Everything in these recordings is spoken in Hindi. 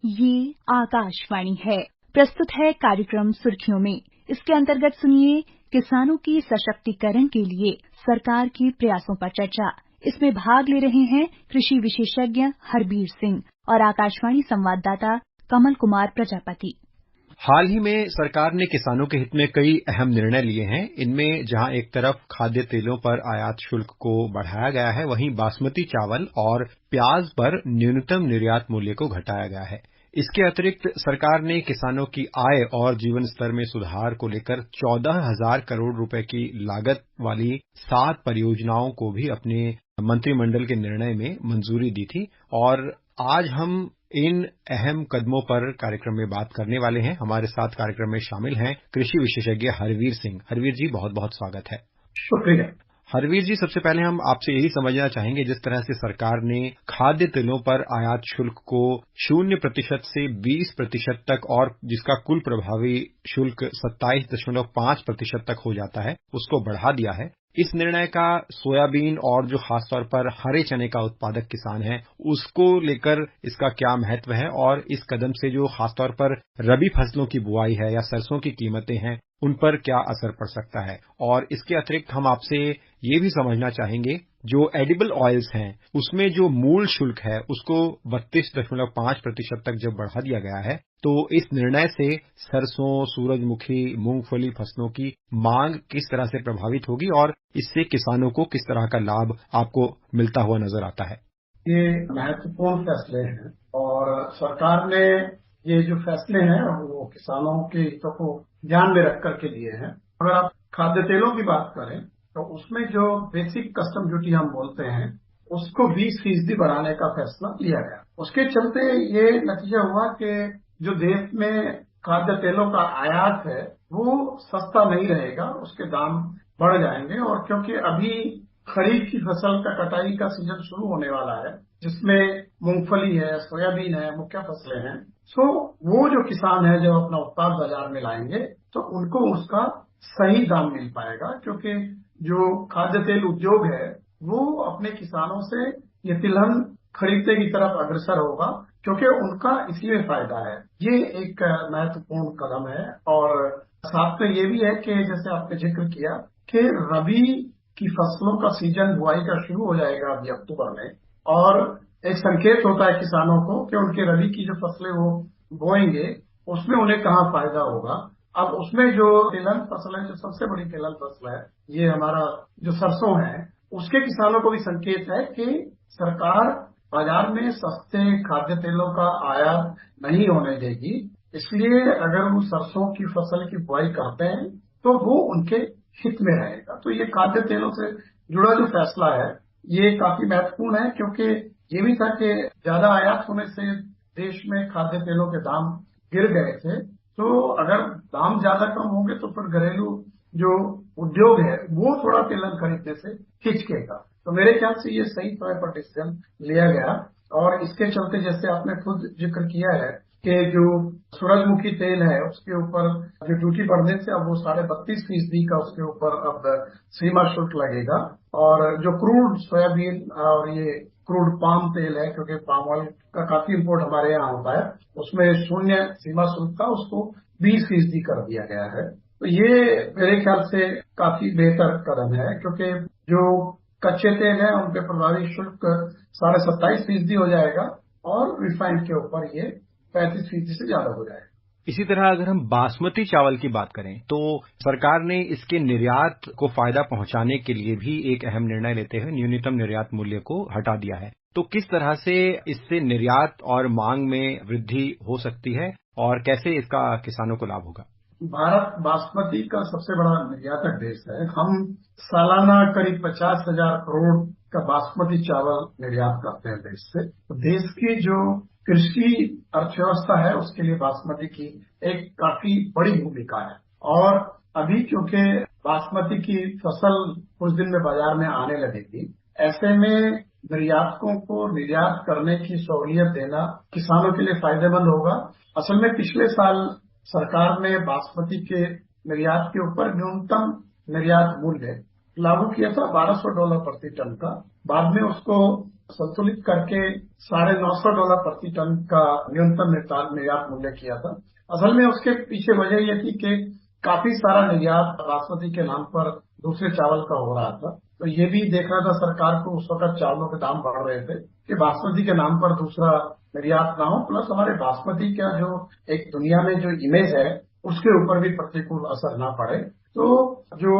ये आकाशवाणी है। प्रस्तुत है कार्यक्रम सुर्खियों में। इसके अंतर्गत सुनिए किसानों की सशक्तिकरण के लिए सरकार के प्रयासों पर चर्चा। इसमें भाग ले रहे हैं कृषि विशेषज्ञ हरबीर सिंह और आकाशवाणी संवाददाता कमल कुमार प्रजापति। हाल ही में सरकार ने किसानों के हित में कई अहम निर्णय लिए हैं। इनमें जहां एक तरफ खाद्य तेलों पर आयात शुल्क को बढ़ाया गया है, वहीं बासमती चावल और प्याज पर न्यूनतम निर्यात मूल्य को घटाया गया है। इसके अतिरिक्त सरकार ने किसानों की आय और जीवन स्तर में सुधार को लेकर 14,000 करोड़ रुपए की लागत वाली 7 परियोजनाओं को भी अपने मंत्रिमंडल के निर्णय में मंजूरी दी थी और आज हम इन अहम कदमों पर कार्यक्रम में बात करने वाले हैं। हमारे साथ कार्यक्रम में शामिल हैं कृषि विशेषज्ञ हरबीर सिंह। हरबीर जी, बहुत बहुत स्वागत है। शुक्रिया। हरबीर जी, सबसे पहले हम आपसे यही समझना चाहेंगे, जिस तरह से सरकार ने खाद्य तेलों पर आयात शुल्क को 0% से 20% तक और जिसका कुल प्रभावी शुल्क 27.5% तक हो जाता है, उसको बढ़ा दिया है। इस निर्णय का सोयाबीन और जो खासतौर पर हरे चने का उत्पादक किसान है, उसको लेकर इसका क्या महत्व है और इस कदम से जो खासतौर पर रबी फसलों की बुआई है या सरसों की कीमतें हैं, उन पर क्या असर पड़ सकता है। और इसके अतिरिक्त हम आपसे ये भी समझना चाहेंगे, जो एडिबल ऑयल्स हैं उसमें जो मूल शुल्क है उसको 32.5% तक जब बढ़ा दिया गया है, तो इस निर्णय से सरसों, सूरजमुखी, मूंगफली फसलों की मांग किस तरह से प्रभावित होगी और इससे किसानों को किस तरह का लाभ आपको मिलता हुआ नजर आता है। ये महत्वपूर्ण फैसले हैं और सरकार ने ये जो फैसले हैं वो किसानों के हितों को ध्यान में रख करके लिए हैं। अगर आप खाद्य तेलों की बात करें तो उसमें जो बेसिक कस्टम ड्यूटी हम बोलते हैं उसको 20% बढ़ाने का फैसला लिया गया। उसके चलते ये नतीजा हुआ कि जो देश में खाद्य तेलों का आयात है वो सस्ता नहीं रहेगा, उसके दाम बढ़ जाएंगे। और क्योंकि अभी खरीफ की फसल का कटाई का सीजन शुरू होने वाला है, जिसमें मूंगफली है, सोयाबीन है, मुख्य फसलें हैं, सो वो जो किसान है जब अपना उत्पाद बाजार में लाएंगे तो उनको उसका सही दाम मिल पाएगा, क्योंकि जो खाद्य तेल उद्योग है वो अपने किसानों से ये तिलहन खरीदने की तरफ अग्रसर होगा, क्योंकि उनका इसी में फायदा है। ये एक महत्वपूर्ण कदम है। और साथ में ये भी है कि जैसे आपने जिक्र किया कि रबी की फसलों का सीजन बुआई का शुरू हो जाएगा अभी अक्टूबर में, और एक संकेत होता है किसानों को कि उनके रबी की जो फसलें वो बोएंगे उसमें उन्हें कहाँ फायदा होगा। अब उसमें जो तिलहन फसल है, जो सबसे बड़ी तिलहन फसल है, ये हमारा जो सरसों है, उसके किसानों को भी संकेत है कि सरकार बाजार में सस्ते खाद्य तेलों का आयात नहीं होने देगी। इसलिए अगर वो सरसों की फसल की बुआई करते हैं तो वो उनके हित में रहेगा। तो ये खाद्य तेलों से जुड़ा जो फैसला है ये काफी महत्वपूर्ण है, क्योंकि ये भी था कि ज्यादा आयात होने से देश में खाद्य तेलों के दाम गिर गए थे। तो अगर दाम ज्यादा कम होंगे तो फिर घरेलू जो उद्योग है वो थोड़ा तिलहन खरीदने से हिचकेगा। तो मेरे ख्याल से ये सही समय पर डिसीजन लिया गया। और इसके चलते जैसे आपने खुद जिक्र किया है कि जो सूरजमुखी तेल है उसके ऊपर जो ड्यूटी बढ़ने से अब वो 32.5% का उसके ऊपर अब सीमा शुल्क लगेगा। और जो क्रूड सोयाबीन और ये क्रूड पाम तेल है, क्योंकि पाम ऑयल का काफी इम्पोर्ट हमारे यहाँ होता है, उसमें 0 सीमा शुल्क का उसको 20% कर दिया गया है। तो ये मेरे ख्याल से काफी बेहतर कदम है, क्योंकि जो कच्चे तेल है उन पे प्रभावी शुल्क 27.5% हो जाएगा और रिफाइंड के ऊपर ये 35% से ज्यादा हो जाएगा। इसी तरह अगर हम बासमती चावल की बात करें तो सरकार ने इसके निर्यात को फायदा पहुंचाने के लिए भी एक अहम निर्णय लेते हुए न्यूनतम निर्यात मूल्य को हटा दिया है। तो किस तरह से इससे निर्यात और मांग में वृद्धि हो सकती है और कैसे इसका किसानों को लाभ होगा? भारत बासमती का सबसे बड़ा निर्यातक देश है। हम सालाना करीब 50,000 करोड़ का बासमती चावल निर्यात करते हैं देश से। तो देश की जो कृषि अर्थव्यवस्था है उसके लिए बासमती की एक काफी बड़ी भूमिका है। और अभी क्योंकि बासमती की फसल कुछ दिन में बाजार में आने लगेगी, ऐसे में निर्यातकों को निर्यात करने की सहूलियत देना किसानों के लिए फायदेमंद होगा। असल में पिछले साल सरकार ने बासमती के निर्यात के ऊपर न्यूनतम निर्यात मूल्य लागू किया था $1,200 प्रति टन का। बाद में उसको संतुलित करके $950 प्रति टन का न्यूनतम निर्यात मूल्य किया था। असल में उसके पीछे वजह यह थी कि काफी सारा निर्यात बासमती के नाम पर दूसरे चावल का हो रहा था, तो ये भी देखना था सरकार को। उस वक्त चावलों के दाम बढ़ रहे थे कि बासमती के नाम पर दूसरा निर्यात ना हो, प्लस हमारे बासमती का जो एक दुनिया में जो इमेज है उसके ऊपर भी प्रतिकूल असर ना पड़े। तो जो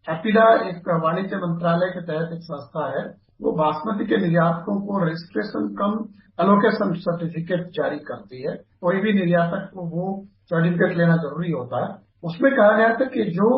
एपिडा एक वाणिज्य मंत्रालय के तहत एक संस्था है, वो बासमती के निर्यातकों को रजिस्ट्रेशन कम एलोकेशन सर्टिफिकेट जारी करती है। कोई भी निर्यातक को वो सर्टिफिकेट लेना जरूरी होता है। उसमें कहा गया था कि जो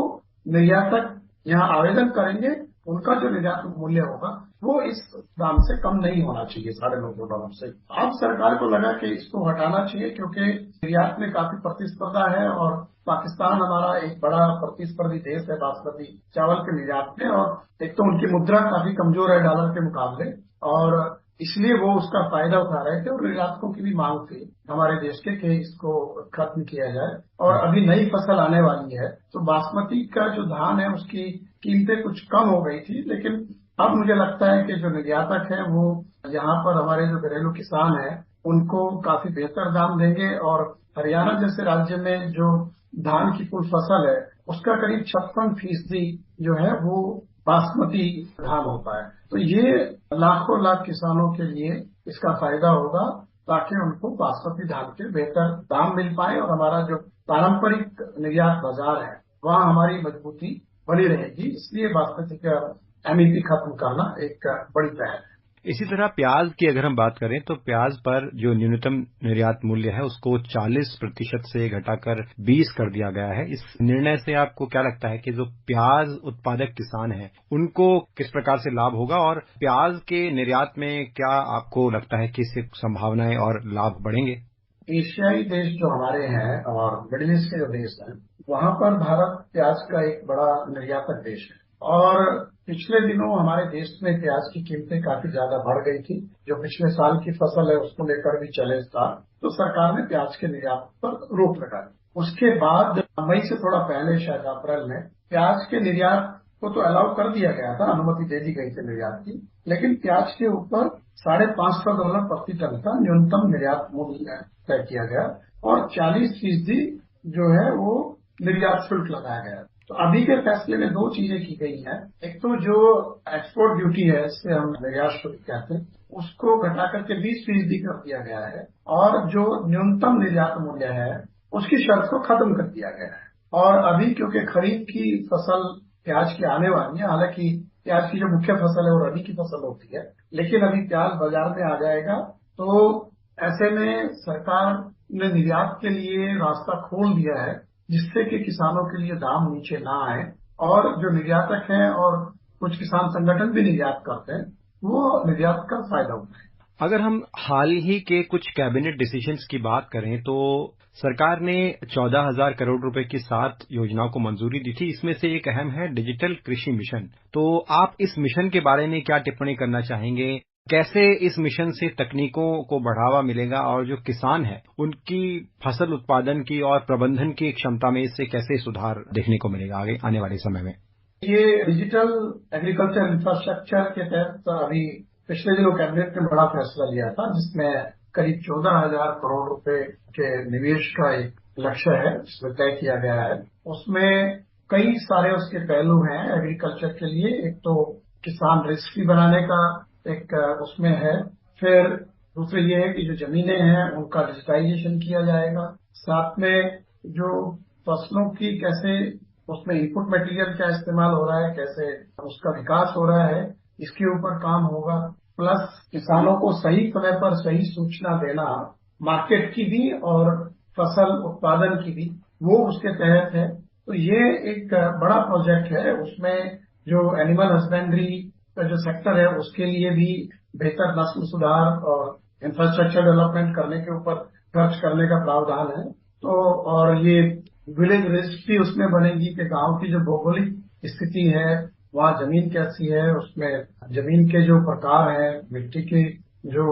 निर्यातक यहाँ आवेदन करेंगे उनका जो निर्यात मूल्य होगा वो इस दाम से कम नहीं होना चाहिए, $950 से। अब सरकार को लगा कि इसको हटाना चाहिए, क्योंकि निर्यात में काफी प्रतिस्पर्धा है और पाकिस्तान हमारा एक बड़ा प्रतिस्पर्धी देश है बासमती चावल के निर्यात में, और एक तो उनकी मुद्रा काफी कमजोर है डॉलर के मुकाबले, और इसलिए वो उसका फायदा उठा रहे थे। और निर्यातकों की भी मांग थी हमारे देश के कि इसको खत्म किया जाए। और अभी नई फसल आने वाली है, तो बासमती का जो धान है उसकी कीमतें कुछ कम हो गई थी, लेकिन अब मुझे लगता है कि जो निर्यातक है वो यहाँ पर हमारे जो घरेलू किसान हैं उनको काफी बेहतर दाम देंगे। और हरियाणा जैसे राज्य में जो धान की कुल फसल है उसका करीब 56% जो है वो बासमती धान होता है। तो ये लाखों लाख किसानों के लिए इसका फायदा होगा, ताकि उनको बासमती धान के बेहतर दाम मिल पाए और हमारा जो पारंपरिक निर्यात बाजार है वहाँ हमारी मजबूती बनी रहेगी। इसलिए बासमती का एमईपी खत्म करना एक बड़ी पहल है। इसी तरह प्याज की अगर हम बात करें तो प्याज पर जो न्यूनतम निर्यात मूल्य है उसको 40% से घटाकर 20 कर दिया गया है। इस निर्णय से आपको क्या लगता है कि जो प्याज उत्पादक किसान हैं उनको किस प्रकार से लाभ होगा, और प्याज के निर्यात में क्या आपको लगता है कि इससे संभावनाएं और लाभ बढ़ेंगे? एशियाई देश जो हमारे हैं और मिडिल ईस्ट के जो देश हैं वहाँ पर भारत प्याज का एक बड़ा निर्यातक देश है, और पिछले दिनों हमारे देश में प्याज की कीमतें काफी ज्यादा बढ़ गई थी। जो पिछले साल की फसल है उसको लेकर भी चैलेंज था, तो सरकार ने प्याज के निर्यात पर रोक लगा दी। उसके बाद मई से थोड़ा पहले शायद अप्रैल में प्याज के निर्यात को तो अलाउ कर दिया गया था, अनुमति दे दी गई थी निर्यात की, लेकिन प्याज के ऊपर $550 प्रति टन का न्यूनतम निर्यात मूल्य तय किया गया और 40% जो है वो निर्यात शुल्क लगाया गया। तो अभी के फैसले में दो चीजें की गई हैं। एक तो जो एक्सपोर्ट ड्यूटी है, इससे हम निर्यात शुल्क कहते हैं, उसको घटा करके 20% कर दिया गया है, और जो न्यूनतम निर्यात मूल्य है उसकी शर्त को खत्म कर दिया गया है। और अभी क्योंकि खरीफ की फसल प्याज की आने वाली है, हालांकि प्याज की जो मुख्य फसल है वो रबी की फसल होती है, लेकिन अभी प्याज बाजार में आ जाएगा, तो ऐसे में सरकार ने निर्यात के लिए रास्ता खोल दिया है, जिससे कि किसानों के लिए दाम नीचे ना आए, और जो निर्यातक हैं और कुछ किसान संगठन भी निर्यात करते हैं वो निर्यात का फायदा उठाएं। अगर हम हाल ही के कुछ कैबिनेट डिसीजंस की बात करें तो सरकार ने 14,000 करोड़ रुपए की 7 योजनाओं को मंजूरी दी थी। इसमें से एक अहम है डिजिटल कृषि मिशन। तो आप इस मिशन के बारे में क्या टिप्पणी करना चाहेंगे? कैसे इस मिशन से तकनीकों को बढ़ावा मिलेगा और जो किसान हैं उनकी फसल उत्पादन की और प्रबंधन की क्षमता में इससे कैसे सुधार देखने को मिलेगा आगे आने वाले समय में? ये डिजिटल एग्रीकल्चर इंफ्रास्ट्रक्चर के तहत अभी पिछले दिनों कैबिनेट ने बड़ा फैसला लिया था, जिसमें करीब 14,000 करोड़ रुपए के निवेश का एक लक्ष्य है जिसमें तय किया गया है। उसमें कई सारे उसके पहलू हैं एग्रीकल्चर के लिए। एक तो किसान रजिस्ट्री बनाने का एक उसमें है, फिर दूसरे ये है कि जो जमीनें हैं उनका डिजिटाइजेशन किया जाएगा, साथ में जो फसलों की कैसे उसमें इनपुट मटेरियल क्या इस्तेमाल हो रहा है, कैसे उसका विकास हो रहा है, इसके ऊपर काम होगा। प्लस किसानों को सही समय पर सही सूचना देना, मार्केट की भी और फसल उत्पादन की भी, वो उसके तहत है। तो ये एक बड़ा प्रोजेक्ट है। उसमें जो एनिमल हस्बेंड्री का जो सेक्टर है उसके लिए भी बेहतर नस्ल सुधार और इंफ्रास्ट्रक्चर डेवलपमेंट करने के ऊपर खर्च करने का प्रावधान है। तो और ये विलेज रजिस्ट्री उसमें बनेगी कि गांव की जो भौगोलिक स्थिति है, वहाँ जमीन कैसी है, उसमें जमीन के जो प्रकार है, मिट्टी की जो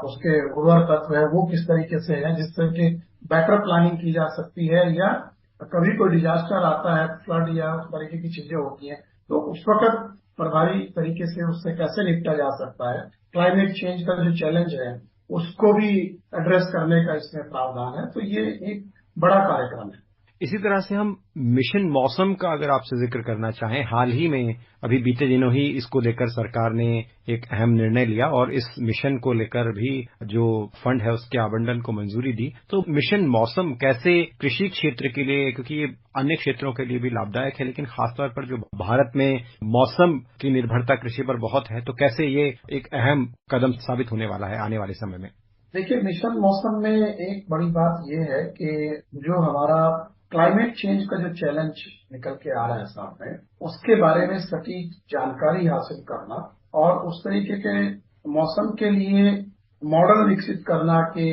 उसके उर्वर तत्व है वो किस तरीके से है, जिससे कि बेटर प्लानिंग की जा सकती है, या कभी कोई डिजास्टर आता है, फ्लड या उस तरीके की चीजें होती हैं, तो उस वक्त प्रभावी तरीके से उससे कैसे निपटा जा सकता है, क्लाइमेट चेंज का जो चैलेंज है उसको भी एड्रेस करने का इसमें प्रावधान है। तो ये एक बड़ा कार्यक्रम है। इसी तरह से हम मिशन मौसम का अगर आपसे जिक्र करना चाहें, हाल ही में अभी बीते दिनों ही इसको लेकर सरकार ने एक अहम निर्णय लिया और इस मिशन को लेकर भी जो फंड है उसके आवंटन को मंजूरी दी। तो मिशन मौसम कैसे कृषि क्षेत्र के लिए, क्योंकि ये अन्य क्षेत्रों के लिए भी लाभदायक है, लेकिन खासतौर पर जो भारत में मौसम की निर्भरता कृषि पर बहुत है, तो कैसे ये एक अहम कदम साबित होने वाला है आने वाले समय में? देखिए, मिशन मौसम में एक बड़ी बात यह है कि जो हमारा क्लाइमेट चेंज का जो चैलेंज निकल के आ रहा है सामने, उसके बारे में सटीक जानकारी हासिल करना और उस तरीके के मौसम के लिए मॉडल विकसित करना कि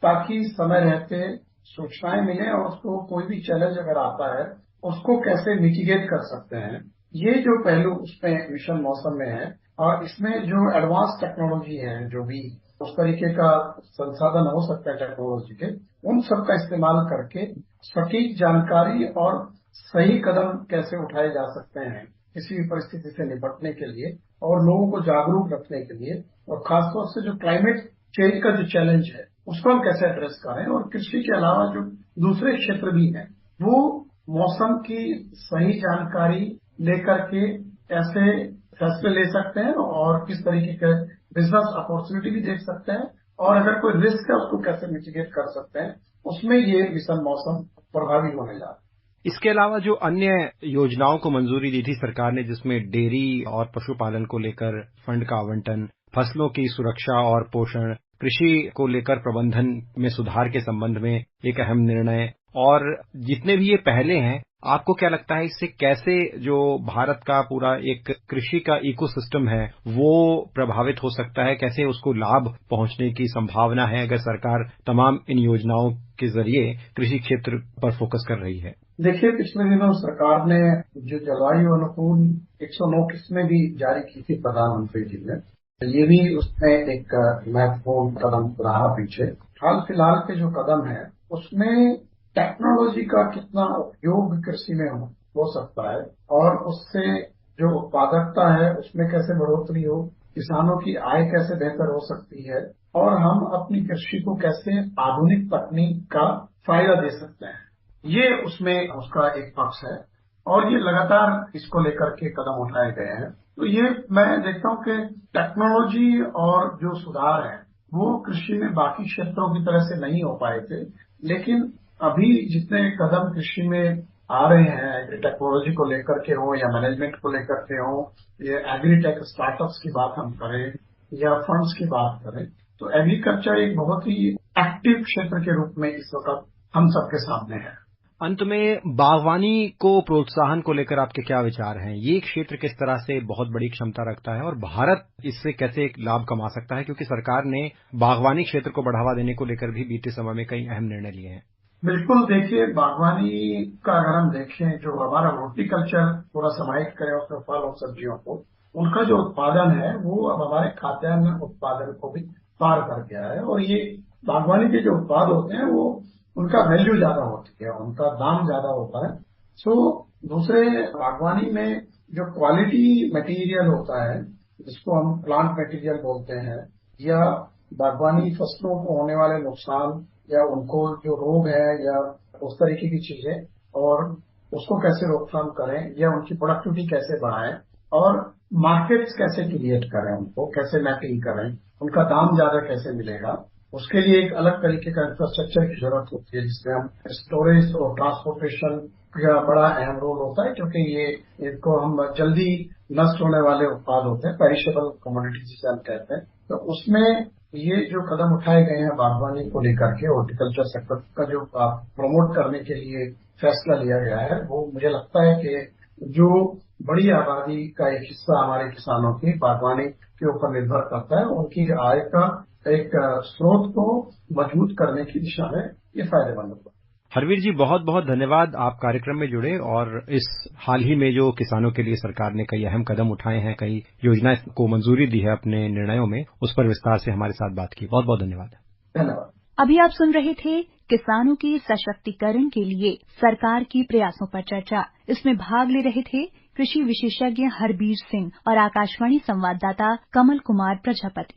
ताकि समय रहते सूचनाएं मिले और उसको कोई भी चैलेंज अगर आता है उसको कैसे मिटिगेट कर सकते हैं, ये जो पहलू उसमें मिशन मौसम में है। और इसमें जो एडवांस टेक्नोलॉजी है, जो भी उस तरीके का संसाधन हो सकता है टेक्नोलॉजी के, उन सब का इस्तेमाल करके सटीक जानकारी और सही कदम कैसे उठाए जा सकते हैं किसी भी परिस्थिति से निपटने के लिए और लोगों को जागरूक रखने के लिए, और खासतौर से जो क्लाइमेट चेंज का जो चैलेंज है उसको हम कैसे एड्रेस करें। और कृषि के अलावा जो दूसरे क्षेत्र भी हैं वो मौसम की सही जानकारी लेकर के कैसे फैसले ले सकते हैं और किस तरीके के बिजनेस अपॉर्चुनिटी भी देख सकते हैं, और अगर कोई रिस्क है उसको कैसे मिटिगेट कर सकते हैं, उसमें ये मिशन मौसम प्रभावी होने जा रहा है। इसके अलावा जो अन्य योजनाओं को मंजूरी दी थी सरकार ने, जिसमें डेयरी और पशुपालन को लेकर फंड का आवंटन, फसलों की सुरक्षा और पोषण, कृषि को लेकर प्रबंधन में सुधार के संबंध में एक अहम निर्णय, और जितने भी ये पहले हैं, आपको क्या लगता है इससे कैसे जो भारत का पूरा एक कृषि का इकोसिस्टम है वो प्रभावित हो सकता है, कैसे उसको लाभ पहुंचने की संभावना है अगर सरकार तमाम इन योजनाओं के जरिए कृषि क्षेत्र पर फोकस कर रही है? देखिए, पिछले दिनों सरकार ने जो जलवायु अनुकूल 109 किस्में भी जारी की थी प्रधानमंत्री जी ने, ये भी उसमें एक महत्वपूर्ण कदम रहा पीछे। हाल फिलहाल के जो कदम है उसमें टेक्नोलॉजी का कितना उपयोग कृषि में हो सकता है और उससे जो उत्पादकता है उसमें कैसे बढ़ोतरी हो, किसानों की आय कैसे बेहतर हो सकती है और हम अपनी कृषि को कैसे आधुनिक तकनीक का फायदा दे सकते हैं, ये उसमें उसका एक पक्ष है। और ये लगातार इसको लेकर के कदम उठाए गए हैं। तो ये मैं देखता हूँ कि टेक्नोलॉजी और जो सुधार है वो कृषि में बाकी क्षेत्रों की तरह से नहीं हो पाए थे, लेकिन अभी जितने कदम कृषि में आ रहे हैं, टेक्नोलॉजी को लेकर के हो या मैनेजमेंट को लेकर के हो, ये एग्रीटेक स्टार्टअप्स की बात हम करें या फंड्स की बात करें, तो एग्रीकल्चर एक बहुत ही एक्टिव क्षेत्र के रूप में इस वक्त हम सबके सामने है। अंत में बागवानी को प्रोत्साहन को लेकर आपके क्या विचार हैं? ये क्षेत्र किस तरह से बहुत बड़ी क्षमता रखता है और भारत इससे कैसे एक लाभ कमा सकता है, क्योंकि सरकार ने बागवानी क्षेत्र को बढ़ावा देने को लेकर भी बीते समय में कई अहम निर्णय लिए हैं। बिल्कुल, देखिए, बागवानी का अगर हम देखें, जो हमारा हॉर्टिकल्चर पूरा समाहित करें उसमें फल और सब्जियों को, उनका जो उत्पादन है वो अब हमारे खाद्यान्न उत्पादन को भी पार कर गया है। और ये बागवानी के जो उत्पाद होते हैं वो उनका वैल्यू ज्यादा होती है, उनका दाम ज्यादा होता है। सो दूसरे बागवानी में जो क्वालिटी मटेरियल होता है जिसको हम प्लांट मटेरियल बोलते हैं, या बागवानी फसलों को होने वाले नुकसान या उनको जो रोग है या उस तरीके की चीजें, और उसको कैसे रोकथाम करें या उनकी प्रोडक्टिविटी कैसे बढ़ाएं और मार्केट्स कैसे क्रिएट करें, उनको कैसे मैपिंग करें, उनका दाम ज्यादा कैसे मिलेगा, उसके लिए एक अलग तरीके का इंफ्रास्ट्रक्चर की जरूरत होती है जिसमें हम स्टोरेज और ट्रांसपोर्टेशन का बड़ा अहम रोल होता है, क्योंकि ये इनको हम जल्दी नष्ट होने वाले उत्पाद होते हैं, पेरिशेबल कमोडिटी जिसे हम कहते हैं। तो उसमें ये जो कदम उठाए गए हैं बागवानी को लेकर के, हॉर्टिकल्चर सेक्टर का जो प्रमोट करने के लिए फैसला लिया गया है, वो मुझे लगता है कि जो बड़ी आबादी का एक हिस्सा हमारे किसानों की बागवानी के ऊपर निर्भर करता है, उनकी आय का एक स्रोत को मजबूत करने की दिशा में ये फायदेमंद होगा। हरवीर जी, बहुत बहुत धन्यवाद, आप कार्यक्रम में जुड़े और इस हाल ही में जो किसानों के लिए सरकार ने कई अहम कदम उठाए हैं, कई योजनाएं को मंजूरी दी है अपने निर्णयों में, उस पर विस्तार से हमारे साथ बात की। बहुत बहुत धन्यवाद। धन्यवाद। अभी आप सुन रहे थे किसानों की सशक्तिकरण के लिए सरकार की प्रयासों पर चर्चा। इसमें भाग ले रहे थे कृषि विशेषज्ञ हरबीर सिंह और आकाशवाणी संवाददाता कमल कुमार प्रजापति।